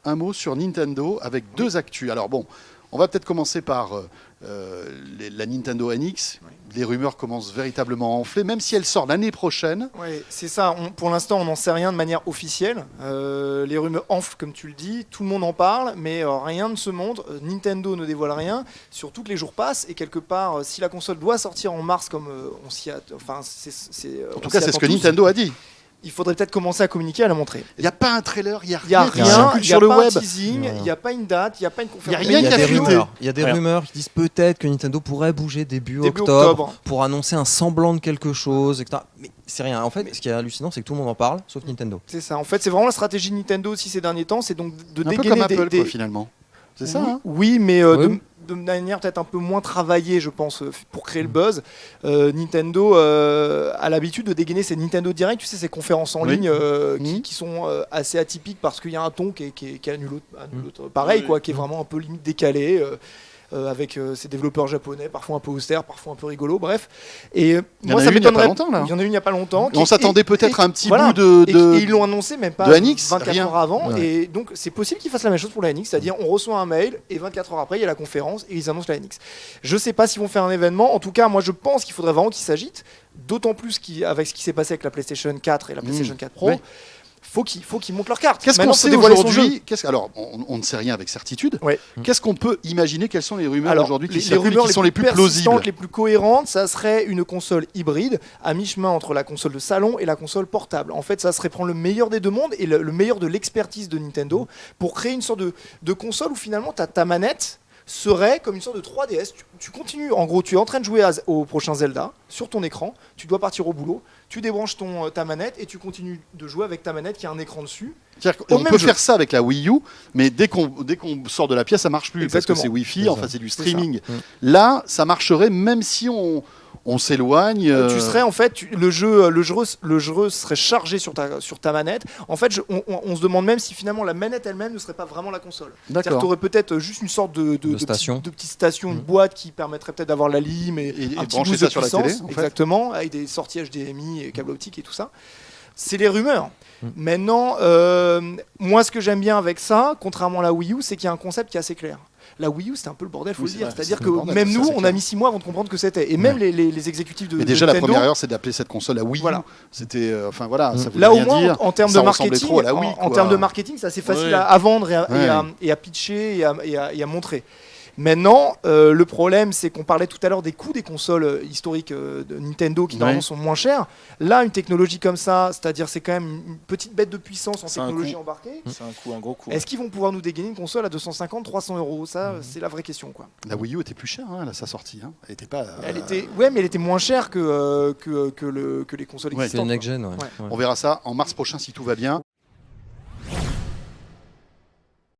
un mot sur Nintendo avec deux actus. Alors bon, on va peut-être commencer par la Nintendo NX. Oui. Les rumeurs commencent véritablement à enfler, même si elle sort l'année prochaine. Oui, c'est ça. Pour l'instant, on n'en sait rien de manière officielle. Les rumeurs enflent, comme tu le dis. Tout le monde en parle, mais rien ne se montre. Nintendo ne dévoile rien. Surtout que les jours passent et quelque part, si la console doit sortir en mars, comme on s'y attend, enfin, en tout cas, c'est ce que Nintendo a dit. Il faudrait peut-être commencer à communiquer, à la montrer. Il n'y a pas un trailer, il n'y a rien, il n'y a pas un teasing, il n'y a pas une date, il n'y a pas une conférence. Il y a rien qui a fuité. Il y a des rumeurs qui disent peut-être que Nintendo pourrait bouger début octobre pour annoncer un semblant de quelque chose, etc. Mais c'est rien. En fait, ce qui est hallucinant, c'est que tout le monde en parle, sauf Nintendo. C'est ça. En fait, c'est vraiment la stratégie de Nintendo aussi ces derniers temps, c'est donc de dégainer un peu comme Apple, quoi, finalement. C'est ça, hein. Oui, mais de manière peut-être un peu moins travaillée, je pense, pour créer le buzz. Nintendo a l'habitude de dégainer ces Nintendo Direct, tu sais, ces conférences en ligne qui sont assez atypiques parce qu'il y a un ton qui est à nul autre pareil, quoi, qui est vraiment un peu limite décalé. Avec ses développeurs japonais, parfois un peu austères, parfois un peu rigolos, bref. Et moi, ça m'étonnerait. Il y en a une il n'y a pas longtemps. On s'attendait peut-être à un petit bout de. Et ils l'ont annoncé même pas 24 heures avant. Ouais. Et donc, c'est possible qu'ils fassent la même chose pour la NX, c'est-à-dire on reçoit un mail et 24 heures après, il y a la conférence et ils annoncent la NX. Je sais pas s'ils vont faire un événement. En tout cas, moi, je pense qu'il faudrait vraiment qu'ils s'agitent. D'autant plus avec ce qui s'est passé avec la PlayStation 4 et la PlayStation 4 Pro. Oui. Faut qu'ils montent leur carte. Qu'est-ce qu'on sait aujourd'hui? Alors, on ne sait rien avec certitude. Ouais. Qu'est-ce qu'on peut imaginer? Quelles sont les rumeurs aujourd'hui qui sont les plus plausibles, les plus cohérentes? Ça serait une console hybride à mi-chemin entre la console de salon et la console portable. En fait, ça serait prendre le meilleur des deux mondes et le meilleur de l'expertise de Nintendo pour créer une sorte de console où finalement ta manette serait comme une sorte de 3DS. Tu continues, en gros, tu es en train de jouer au prochain Zelda sur ton écran, tu dois partir au boulot, tu débranches ta manette et tu continues de jouer avec ta manette qui a un écran dessus. On peut faire ça avec la Wii U, mais dès qu'on sort de la pièce, ça marche plus. Exactement. Parce que c'est Wi-Fi, enfin c'est du streaming. Là, ça marcherait même si on s'éloigne. Tu serais en fait, le jeu serait chargé sur ta manette. En fait, on se demande même si finalement la manette elle-même ne serait pas vraiment la console. C'est-à-dire que tu aurais peut-être juste une sorte de petite station, une boîte qui permettrait peut-être d'avoir la lime et un petit brancher ça sur la télé. Exactement, avec des sorties HDMI et câble optique et tout ça. C'est les rumeurs. Maintenant, moi, ce que j'aime bien avec ça, contrairement à la Wii U, c'est qu'il y a un concept qui est assez clair. La Wii U, c'était un peu le bordel, faut le dire. C'est-à-dire que même nous, on a mis 6 mois avant de comprendre que c'était. Et même les exécutifs de déjà, Nintendo, la première heure, c'est d'appeler cette console la Wii U. Voilà. C'était, enfin voilà, ça voulait là, au rien moins, dire. En termes de marketing, en termes de marketing, c'est assez facile à vendre et à pitcher et à montrer. Maintenant, le problème, c'est qu'on parlait tout à l'heure des coûts des consoles historiques de Nintendo qui normalement sont moins chères. Là, une technologie comme ça, c'est-à-dire c'est quand même une petite bête de puissance en technologie embarquée. C'est un gros coup. Est-ce qu'ils vont pouvoir nous dégainer une console à 250-300 €? Ça, c'est la vraie question, quoi. La Wii U était plus chère à sa sortie. Hein. Elle était pas. Mais elle était moins chère que les consoles existantes. C'est next-gen, On verra ça en mars prochain si tout va bien.